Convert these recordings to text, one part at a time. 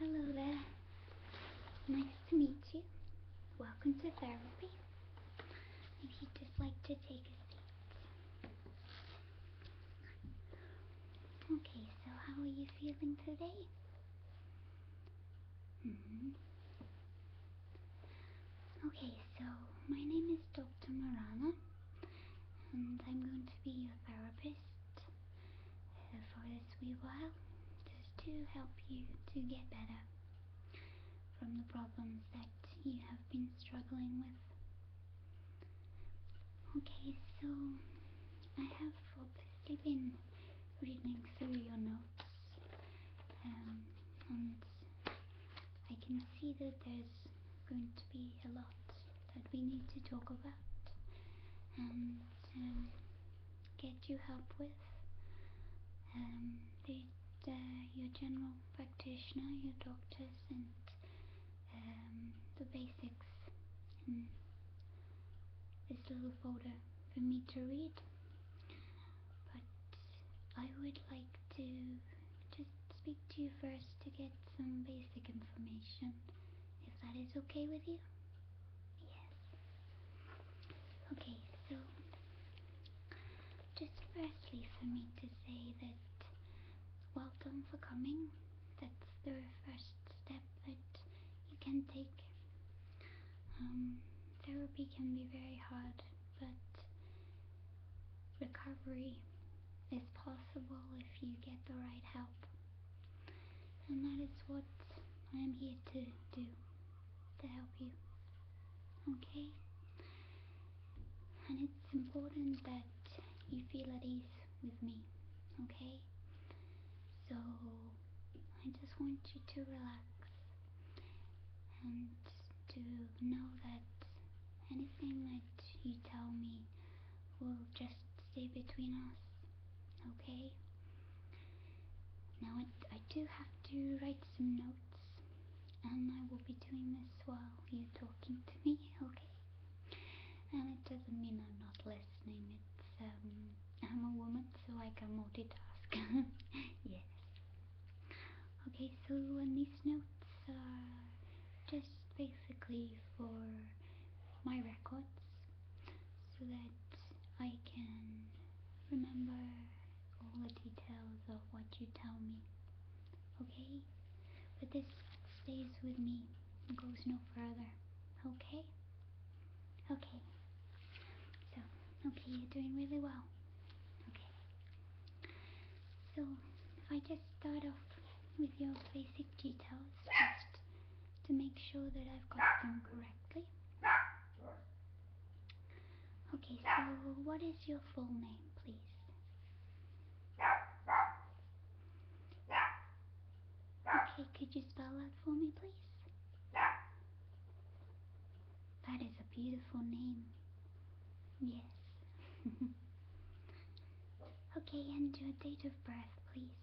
Hello there. Nice to meet you. Welcome to therapy. If you'd just like to take a seat. Okay, so how are you feeling today? Okay, so my name is Dr. Marana, and I'm going to be your therapist for this wee while, just to help you to get better from the problems that you have been struggling with. Okay, so I have obviously been reading through your notes, and I can see that there's going to be a lot that we need to talk about and get you help with. Your general practitioner, your doctors, and the basics in this little folder for me to read. But I would like to just speak to you first to get some basic information, if that is okay with you. Yes. Okay, so just firstly for me to say that welcome for coming. That's the first step that you can take. Therapy can be very hard, but recovery is possible if you get the right help. And that is what I'm here to do, to help you. Okay? And it's important that you feel at ease with me. Okay? So I just want you to relax and to know that anything that you tell me will just stay between us. Okay? Now I do have to write some notes, and I will be doing this while you're talking to me. Okay? And it doesn't mean I'm not listening. It's I'm a woman, so I can multitask. Yes. Okay, so these notes are just basically for my records, so that I can remember all the details of what you tell me. Okay? But this stays with me. It goes no further. Okay? Okay. So, okay, you're doing really well. Okay. So, if I just start off with your basic details first, to make sure that I've got them correctly. Okay, so what is your full name, please? Okay, could you spell that for me, please? That is a beautiful name. Yes. Okay, and your date of birth, please.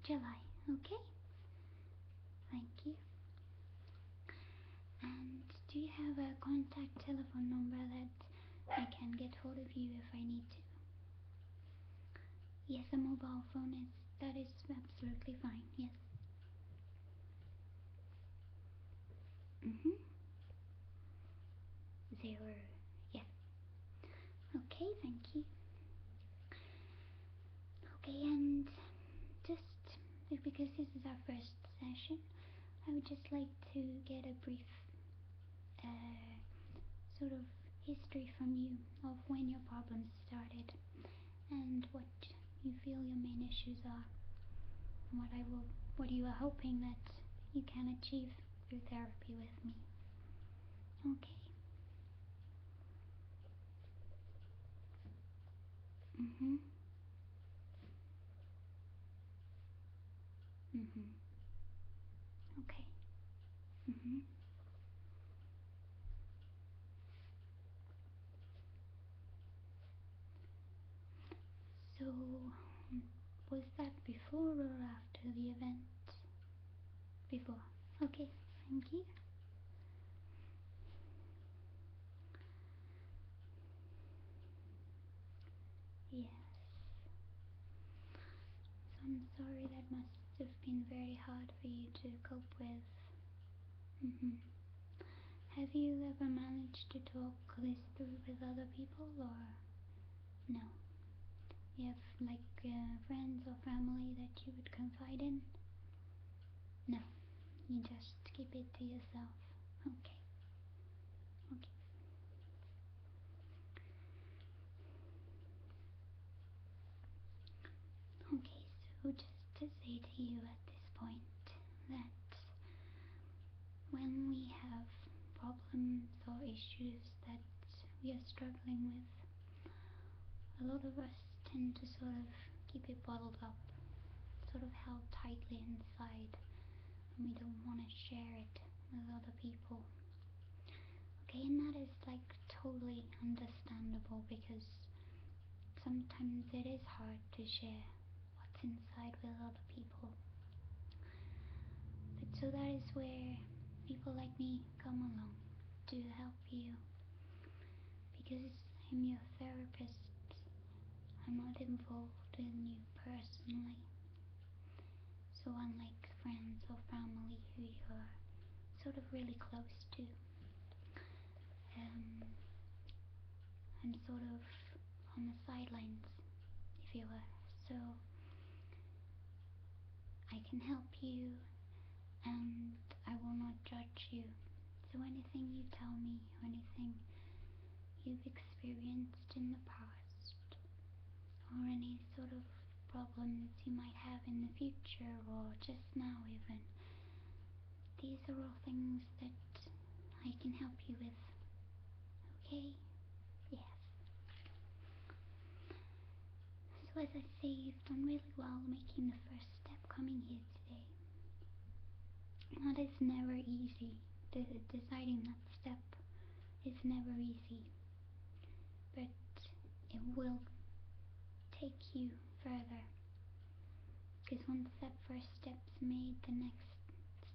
July, okay? Thank you. And do you have a contact telephone number that I can get hold of you if I need to? Yes, a mobile phone that is absolutely fine, yes. Zero, yes. Okay, thank you. Okay, and just because this is our first session, I would just like to get a brief sort of history from you of when your problems started and what you feel your main issues are, and what you are hoping that you can achieve through therapy with me. Okay. Okay. So, was that before or after the event? Before. Okay, thank you. Yes. So I'm sorry, that must have been very hard for you to cope with. Have you ever managed to talk this through with other people, or no? You have like friends or family that you would confide in? No, you just keep it to yourself. Okay. Okay, so just to say to you at this point that when we have problems or issues that we are struggling with, a lot of us tend to sort of keep it bottled up, sort of held tightly inside, and we don't want to share it with other people. Okay, and that is like totally understandable, because sometimes it is hard to share what's inside with other people. But so that is where people like me come along to help you, because I'm your therapist. I'm not involved in you personally. So unlike friends or family who you're sort of really close to, I'm sort of on the sidelines, if you were. So I can help you, and I will not judge you. So anything you tell me, or anything you've experienced in the past, or any sort of problems you might have in the future, or just now even, these are all things that I can help you with. Okay? Yes. So as I say, you've done really well making the first step coming here today. That is never easy. Deciding that step is never easy. But it will take you further. Because once that first step's made, the next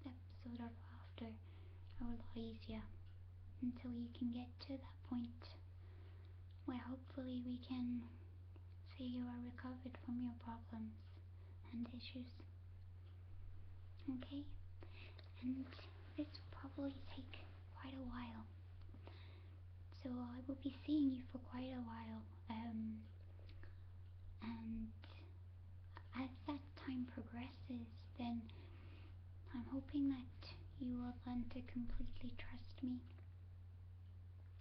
step sort of after are a lot easier. Until you can get to that point where hopefully we can say you are recovered from your problems and issues. Okay? And this will probably take quite a while. So I will be seeing you for quite a while. And as that time progresses, then I'm hoping that you will learn to completely trust me,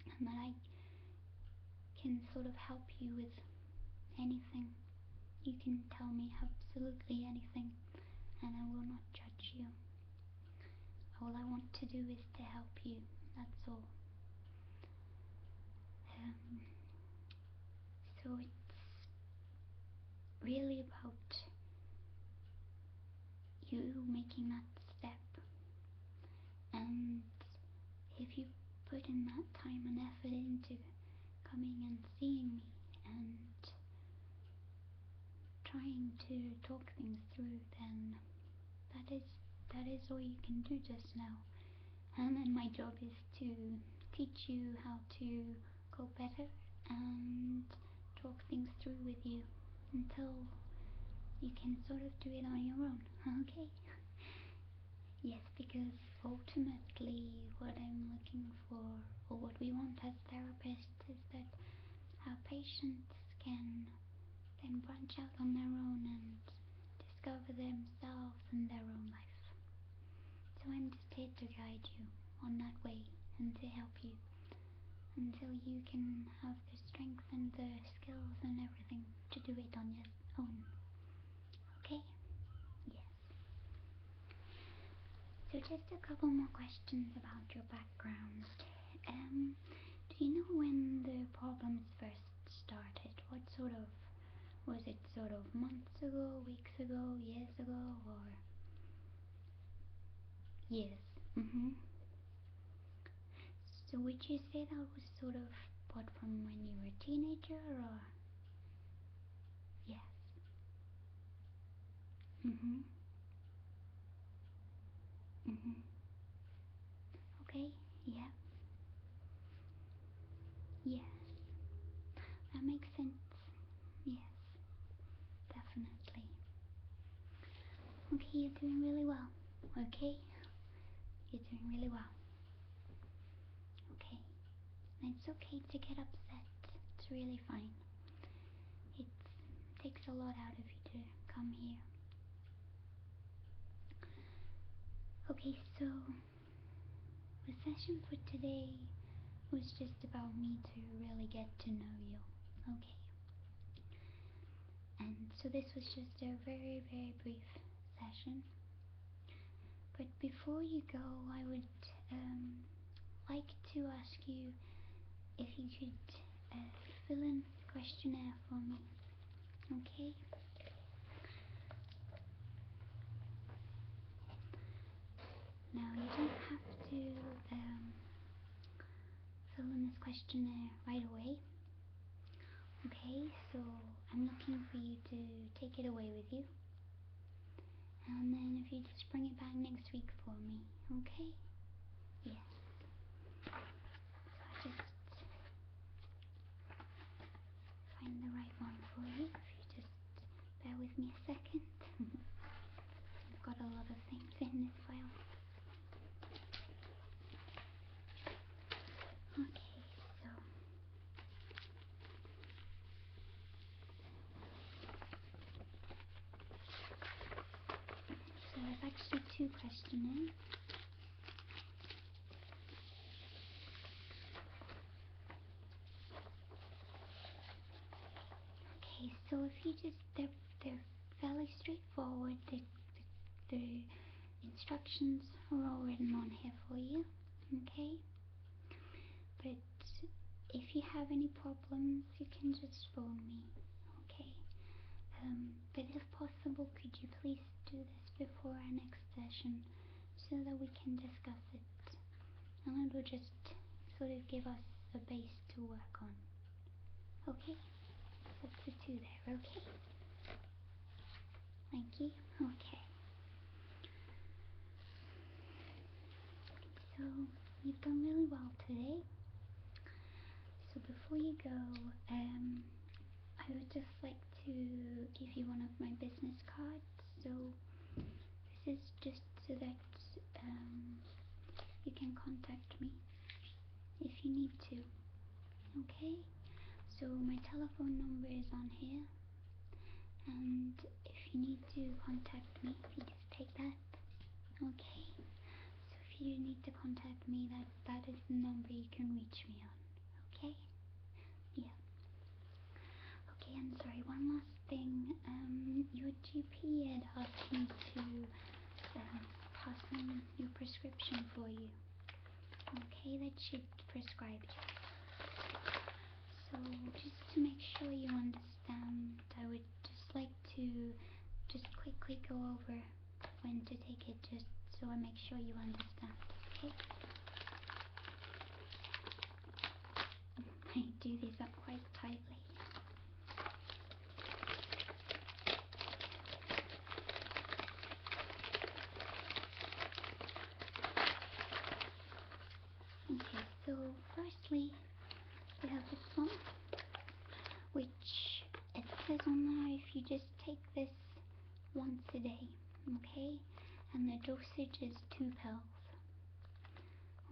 and that I can sort of help you with anything. You can tell me absolutely anything, and I will not judge you. All I want to do is to help you, that's all. So it's really about you making that step, and if you put in that time and effort into coming and seeing me and trying to talk things through, then that is all you can do just now. And then my job is to teach you how to cope better and talk things through with you until you can sort of do it on your own. Okay? Yes, because ultimately what I'm looking for, or what we want as therapists, is that our patients can then branch out on their own and discover themselves and their own life. So I'm just here to guide you on that way and to help you until you can have the strength and the skills and everything to do it on your own. Okay? Yes. So just a couple more questions about your background. Do you know when the problems first started? What sort of, was it sort of months ago, weeks ago, years ago, or years? So would you say that was sort of what, from when you were a teenager, or? Yes. Okay, yeah. Yes. That makes sense. Yes, definitely. you're doing really well, okay? You're doing really well. Okay. And it's okay to get upset. It's really fine. It takes a lot out of you to come here. Okay, so the session for today was just about me to really get to know you, okay? And so this was just a very, very brief session. But before you go, I would like to ask you if you could fill in the questionnaire for me, okay? Now, you don't have to fill in this questionnaire right away, okay? So I'm looking for you to take it away with you. And then if you just bring it back next week for me, okay? Yes. So I just find the right one for you. If you just bear with me a second. I've got a lot of things in this file. Okay, so there's actually two questionnaires. Okay, so if you just, they're fairly straightforward. The instructions are all written on here for you, okay? But if you have any problems, you can just phone me, okay? But if possible, could you please do this before our next session so that we can discuss it? And it will just sort of give us a base to work on. Okay? That's the two there, okay? Thank you. Okay. So, you've done really well today. So before you go, I would just like to give you one of my business cards. So this is just so that you can contact me if you need to. Okay? So my telephone number is on here, and if you need to contact me, you just take that. Okay? So if you need to contact me, that is the number you can reach me on. Okay? Yeah. Okay, I'm sorry, one last thing. Your GP had asked me to pass on your prescription for you. Okay, that should prescribe you. So just to make sure you understand, I would just like to just quickly go over when to take it, just so I make sure you understand. Okay? I do these up quite tightly. Okay, so firstly, we have this one, which it says on there if you just take this once a day, okay? And the dosage is 2 pills.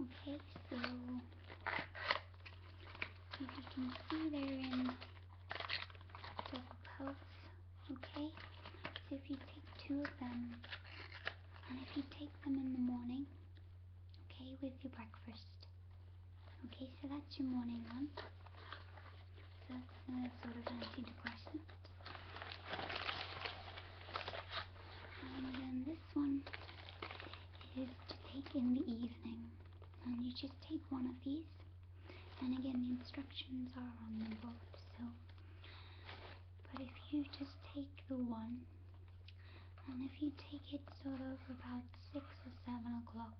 Okay, so if you can see they're in double pills, okay? So if you take 2 of them, and if you take them in the morning, okay, with your breakfast. Okay, so that's your morning one. So that's a sort of antidepressant. And then this one is to take in the evening. And you just take one of these. And again, the instructions are on them both. So, but if you just take the one, and if you take it sort of about 6 or 7 o'clock,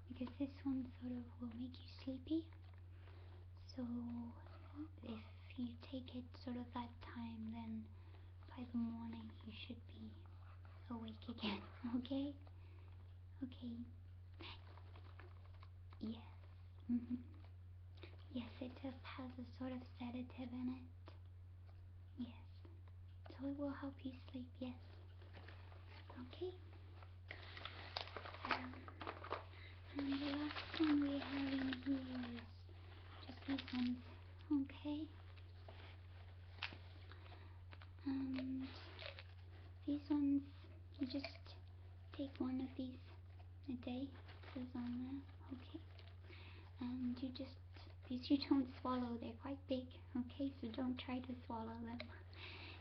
because this one sort of will make you sleepy. So if you take it sort of that time, then by the morning you should be awake again. Okay? Okay. Yes. Yes, it just has a sort of sedative in it. Yes. So it will help you sleep, yes. Okay? And the last one we have in here is just these ones, okay? And these ones, you just take one of these a day, it says on there, okay? And these you don't swallow, they're quite big, okay? So don't try to swallow them.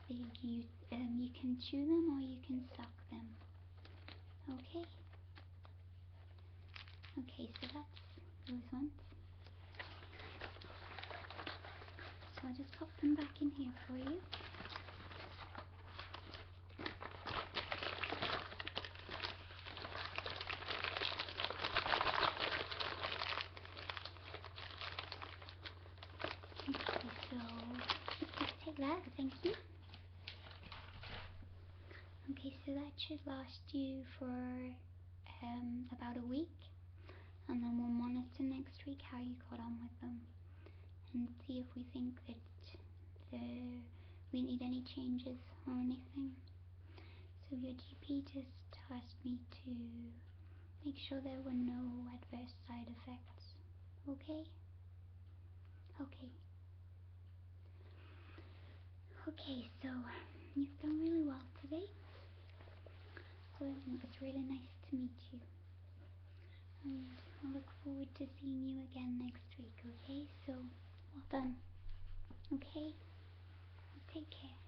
You can chew them or you can suck them, okay? Okay, so that's those ones. So I'll just pop them back in here for you. Okay, so let's take that, thank you. Okay, so that should last you for about a week, and then we'll monitor next week how you got on with them and see if we think that we need any changes or anything. So your GP just asked me to make sure there were no adverse side effects. Okay? Okay. Okay, so you've done really well today. So it was really nice to meet you. And I look forward to seeing you again next week, okay? So, well done. Okay? Take care.